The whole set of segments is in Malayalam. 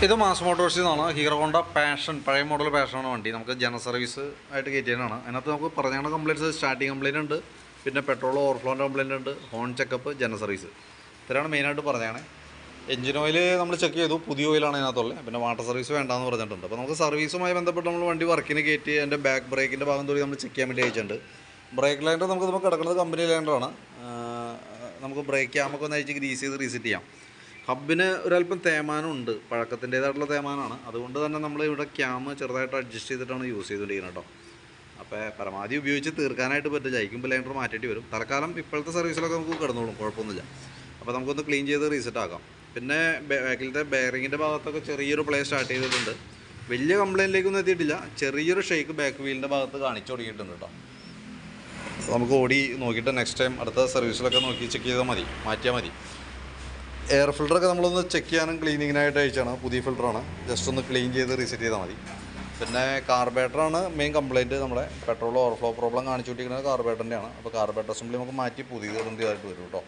ഇത് മാസ് മോട്ടോഴ്സിൽ നിന്നാണ്. ഹീറോ ഹോണ്ട പാഷൻ, പഴയ മോഡൽ പാഷനാണ് വണ്ടി. നമുക്ക് ജനറൽ സർവീസ് ആയിട്ട് കയറ്റിയതാണ്. അതിനകത്ത് നമുക്ക് പറഞ്ഞ കംപ്ലയിൻറ്റ്സ്, സ്റ്റാർട്ടിങ് കംപ്ലയിൻ്റ് ഉണ്ട്, പിന്നെ പെട്രോൾ ഓവർഫ്ലോൻ്റെ കംപ്ലയിൻ്റ് ഉണ്ട്, ഹോൺ ചെക്കപ്പ്, ജനറൽ സർവീസ്, ഇത്രയാണ് മെയിനായിട്ട് പറഞ്ഞാണ്. എഞ്ചിൻ ഓയിൽ നമ്മൾ ചെക്ക് ചെയ്തു, പുതിയ ഓയിലാണ് അതിനകത്തുള്ളത്. പിന്നെ വാട്ടർ സർവീസ് വേണ്ടാന്ന് പറഞ്ഞിട്ടുണ്ട്. അപ്പോൾ നമുക്ക് സർവീസുമായി ബന്ധപ്പെട്ട് നമ്മൾ വണ്ടി വർക്കിന് കയറ്റി അതിൻ്റെ ബാക്ക് ബ്രേക്കിൻ്റെ ഭാഗം തൊട്ട് നമ്മൾ ചെക്ക് ചെയ്യാൻ വേണ്ടി അയച്ചിട്ടുണ്ട്. ബ്രേക്ക് ലൈൻഡർ നമുക്ക് നമുക്ക് കിടക്കുന്നത് കമ്പനി ലൈൻഡറാണ്. നമുക്ക് ബ്രേക്ക് ക്യാമൊക്കെ ഒന്ന് അയച്ച് ഗ്രീസ് ചെയ്ത് റീസെറ്റ് ചെയ്യാം. ഹബിന് ഒരല്പം തേമാനം ഉണ്ട്, പഴക്കത്തിൻ്റേതായിട്ടുള്ള തേമാനമാണ്. അതുകൊണ്ട് തന്നെ നമ്മൾ ഇവിടെ ക്യാമ് ചെറുതായിട്ട് അഡ്ജസ്റ്റ് ചെയ്തിട്ടാണ് യൂസ് ചെയ്തുകൊണ്ടിരിക്കുന്നത് കേട്ടോ. അപ്പോൾ പരമാവധി ഉപയോഗിച്ച് തീർക്കാനായിട്ട് പറ്റില്ല, ജയിക്കുമ്പോൾ ലൈൻഡർ മാറ്റേണ്ടി വരും. തൽക്കാലം ഇപ്പോഴത്തെ സർവീസിലൊക്കെ നമുക്ക് കിടന്നോളും, കുഴപ്പമൊന്നുമില്ല. അപ്പോൾ നമുക്കൊന്ന് ക്ലീൻ ചെയ്ത് റീസെറ്റ് ആക്കാം. പിന്നെ ബാക്കിലത്തെ ബെയറിങ്ങിൻ്റെ ഭാഗത്തൊക്കെ ചെറിയൊരു പ്ലേ സ്റ്റാർട്ട് ചെയ്തിട്ടുണ്ട്. വലിയ കംപ്ലയിൻറ്റിലേക്കൊന്നും എത്തിയിട്ടില്ല, ചെറിയൊരു ഷേക്ക് ബാക്ക് വീലിൻ്റെ ഭാഗത്ത് കാണിച്ചു തുടങ്ങിയിട്ടുണ്ട് കേട്ടോ. നമുക്ക് ഓടി നോക്കിയിട്ട് നെക്സ്റ്റ് ടൈം അടുത്ത സർവീസിലൊക്കെ നോക്കി ചെക്ക് ചെയ്താൽ മതി, മാറ്റിയാൽ മതി. എയർ ഫിൽറ്ററൊക്കെ നമ്മളൊന്ന് ചെക്ക് ചെയ്യാനും ക്ലീനിങ്ങിനായിട്ട് അയച്ചാണ്. പുതിയ ഫിൽറ്ററാണ്, ജസ്റ്റ് ഒന്ന് ക്ലീൻ ചെയ്ത് റീസെറ്റ് ചെയ്താൽ മതി. പിന്നെ കാർബേറ്ററാണ് മെയിൻ കംപ്ലയിൻറ്റ്. നമ്മുടെ പെട്രോൾ ഓവർഫ്ലോ പ്രോബ്ലം കാണിച്ചുകൊണ്ടിരിക്കുന്നത് കാർബേറ്ററിൻ്റെയാണ്. അപ്പോൾ കാർബേറ്റർ അസംബ്ലി നമുക്ക് മാറ്റി പുതിയതായിട്ട് വരും കേട്ടോ.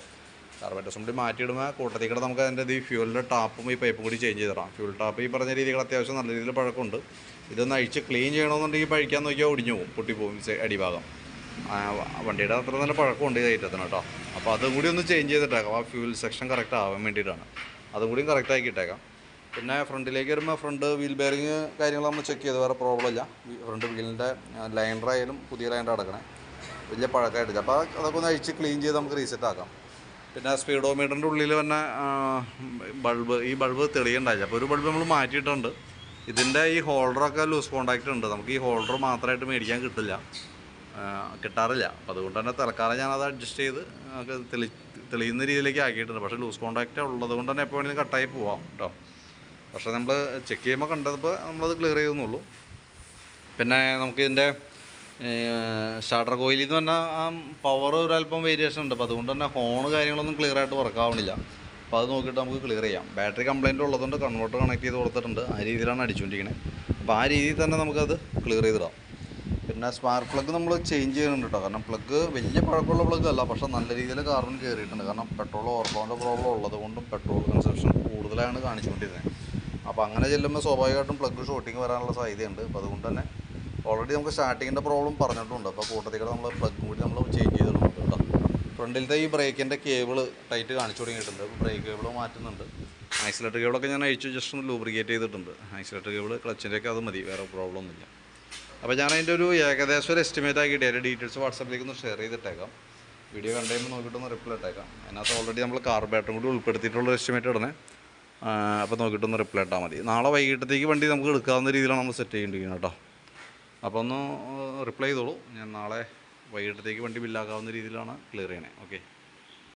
കാർബേറ്റർ അസംബ്ലി മാറ്റിയിടുമ്പോൾ കൂട്ടത്തിക്കൂടെ നമുക്ക് അതിൻ്റെ ഈ ഫ്യൂലിൻ്റെ ടാപ്പും ഈ പൈപ്പും കൂടി ചേഞ്ച് ചെയ്തിടാം. ഫ്യൂൽ ടാപ്പ് ഈ പറഞ്ഞ രീതികൾ അത്യാവശ്യം നല്ല രീതിയിൽ പഴക്കമുണ്ട്. ഇതൊന്ന് അഴിച്ച് ക്ലീൻ ചെയ്യണമെന്നുണ്ടെങ്കിൽ പഴിക്കാൻ നോക്കിയാൽ ഒടിഞ്ഞു പോകും, പൊട്ടിപ്പോകും അടിഭാഗം. വണ്ടിയുടെ അത്ര നല്ല പഴക്കമുണ്ട് ഈ ഐറ്റത്തിന് കേട്ടോ. അപ്പോൾ അതും കൂടി ഒന്ന് ചേഞ്ച് ചെയ്തിട്ടേക്കാം, ആ ഫ്യൂൽ സെക്ഷൻ കറക്റ്റ് ആവാൻ വേണ്ടിയിട്ടാണ്. അതും കൂടിയും കറക്റ്റാക്കി ഇട്ടേക്കാം. പിന്നെ ഫ്രണ്ടിലേക്ക് വരുമ്പോൾ ഫ്രണ്ട് വീൽ ബെയറിങ് കാര്യങ്ങൾ നമ്മൾ ചെക്ക് ചെയ്ത്, വേറെ പ്രോബ്ലം ഇല്ല. ഫ്രണ്ട് വീലിൻ്റെ ലൈനറായാലും പുതിയ ലൈനർ അടക്കണേ, വലിയ പഴക്കമായിട്ടില്ല. അപ്പോൾ അതൊക്കെ ഒന്ന് അഴിച്ച് ക്ലീൻ ചെയ്ത് നമുക്ക് റീസെറ്റ് ആക്കാം. പിന്നെ സ്പീഡോമീറ്ററിൻ്റെ ഉള്ളിൽ തന്നെ ഈ ബൾബ് തെളിയുണ്ടായില്ല. അപ്പോൾ ഒരു ബൾബ് നമ്മൾ മാറ്റിയിട്ടുണ്ട്. ഇതിൻ്റെ ഈ ഹോൾഡറൊക്കെ ലൂസ് കോണ്ടാക്റ്റ് ഉണ്ട്, നമുക്ക് ഈ ഹോൾഡർ മാത്രമായിട്ട് മേടിക്കാൻ കിട്ടാറില്ല. അപ്പോൾ അതുകൊണ്ട് തന്നെ തൽക്കാലം ഞാനത് അഡ്ജസ്റ്റ് ചെയ്ത് തെളിയുന്ന രീതിയിലേക്ക് ആക്കിയിട്ടുണ്ട്. പക്ഷേ ലൂസ് കോണ്ടാക്റ്റ് ഉള്ളത് കൊണ്ട് തന്നെ എപ്പോൾ വേണമെങ്കിലും കട്ടായി പോവാം കേട്ടോ. പക്ഷേ നമ്മൾ ചെക്ക് ചെയ്യുമ്പോൾ കണ്ടപ്പോൾ നമ്മളത് ക്ലിയർ ചെയ്യുന്നുള്ളൂ. പിന്നെ നമുക്ക് ഇതിൻ്റെ സ്റ്റാർട്ടർ കോയിലിൽ നിന്ന് പറഞ്ഞാൽ ആ പവർ ഒരല്പം വേരിയേഷൻ ഉണ്ട്. അപ്പോൾ അതുകൊണ്ട് തന്നെ ഹോണ് കാര്യങ്ങളൊന്നും ക്ലിയർ ആയിട്ട് വർക്ക് ആവണില്ല. അപ്പോൾ അത് നോക്കിയിട്ട് നമുക്ക് ക്ലിയർ ചെയ്യാം. ബാറ്ററി കംപ്ലയിൻ്റ് ഉള്ളതുകൊണ്ട് കൺവേർട്ടർ കണക്ട് ചെയ്ത് കൊടുത്തിട്ടുണ്ട്, ആ രീതിയിലാണ് അടിച്ചുകൊണ്ടിരിക്കുന്നത്. അപ്പോൾ ആ രീതിയിൽ തന്നെ നമുക്കത് ക്ലിയർ ചെയ്തിടാം. പിന്നെ സ്പാർക്ക് പ്ലഗ് നമ്മൾ ചേഞ്ച് ചെയ്യുന്നുണ്ട് കേട്ടോ. കാരണം പ്ലഗ് വലിയ പഴക്കമുള്ള പ്ലഗ് അല്ല, പക്ഷേ നല്ല രീതിയിൽ കാർബൺ കയറിയിട്ടുണ്ട്. കാരണം പെട്രോൾ ഓവർഫ്ലോൻ്റെ പ്രോബ്ലം ഉള്ളത് കൊണ്ടും പെട്രോൾ കൺസപ്ഷൻ കൂടുതലാണ് കാണിച്ചുകൊണ്ടിരുന്നത്. അപ്പോൾ അങ്ങനെ ചെല്ലുമ്പോൾ സ്വാഭാവികമായിട്ടും പ്ലഗ് ഷോർട്ടിങ് വരാനുള്ള സാധ്യതയുണ്ട്. അപ്പോൾ അതുകൊണ്ട് തന്നെ ഓൾറെഡി നമുക്ക് സ്റ്റാർട്ടിങ്ങിൻ്റെ പ്രോബ്ലം പറഞ്ഞിട്ടുണ്ട്. അപ്പോൾ കൂട്ടത്തിലൂടെ നമ്മൾ പ്ലഗ് കൂടി നമ്മൾ ചേഞ്ച് ചെയ്തിട്ടുണ്ട് കേട്ടോ. ഫ്രണ്ടിലത്തെ ഈ ബ്രേക്കിൻ്റെ കേബിൾ ടൈറ്റ് കാണിച്ചു തുടങ്ങിയിട്ടുണ്ട്. അപ്പോൾ ബ്രേക്ക് കേബിൾ മാറ്റുന്നുണ്ട്. ആക്സിലേറ്റർ കേബിളൊക്കെ ഞാൻ അഴിച്ചു ജസ്റ്റ് ഒന്ന് ലൂബ്രിക്കേറ്റ് ചെയ്തിട്ടുണ്ട്. ആക്സിലേറ്റർ കേബിൾ ക്ലച്ചിൻ്റെയൊക്കെ അത് മതി, വേറെ പ്രോബ്ലം ഒന്നുമില്ല. അപ്പോൾ ഞാൻ അതിൻ്റെ ഒരു ഏകദേശം ഒരു എസ്റ്റിമേറ്റ് ആക്കിയിട്ട് അതിൻ്റെ ഡീറ്റെയിൽസ് വാട്സാപ്പിലേക്ക് ഒന്ന് ഷെയർ ചെയ്തിട്ടേക്കാം. വീഡിയോ കണ്ടുകഴിയുമ്പോൾ നോക്കിയിട്ടൊന്ന് റിപ്ലൈ ഇട്ടേക്കാം. അതിനകത്ത് ഓൾറെഡി നമ്മൾ കാർബേറ്ററും കൂടി ഉൾപ്പെടുത്തിയിട്ടുള്ള എസ്റ്റിമേറ്റ് ഇടണേ. അപ്പോൾ നോക്കിയിട്ടൊന്ന് റിപ്ലൈ ഇട്ടാൽ മതി. നാളെ വൈകിട്ടത്തേക്ക് വണ്ടി നമുക്ക് എടുക്കാവുന്ന രീതിയിലാണ് നമ്മൾ സെറ്റ് ചെയ്യേണ്ടിയിരിക്കുന്നത് കേട്ടോ. അപ്പോൾ ഒന്ന് റിപ്ലൈ ചെയ്തോളൂ. ഞാൻ നാളെ വൈകിട്ടത്തേക്ക് വണ്ടി ബില്ലാക്കാവുന്ന രീതിയിലാണ് ക്ലിയർ ചെയ്യണേ. ഓക്കെ.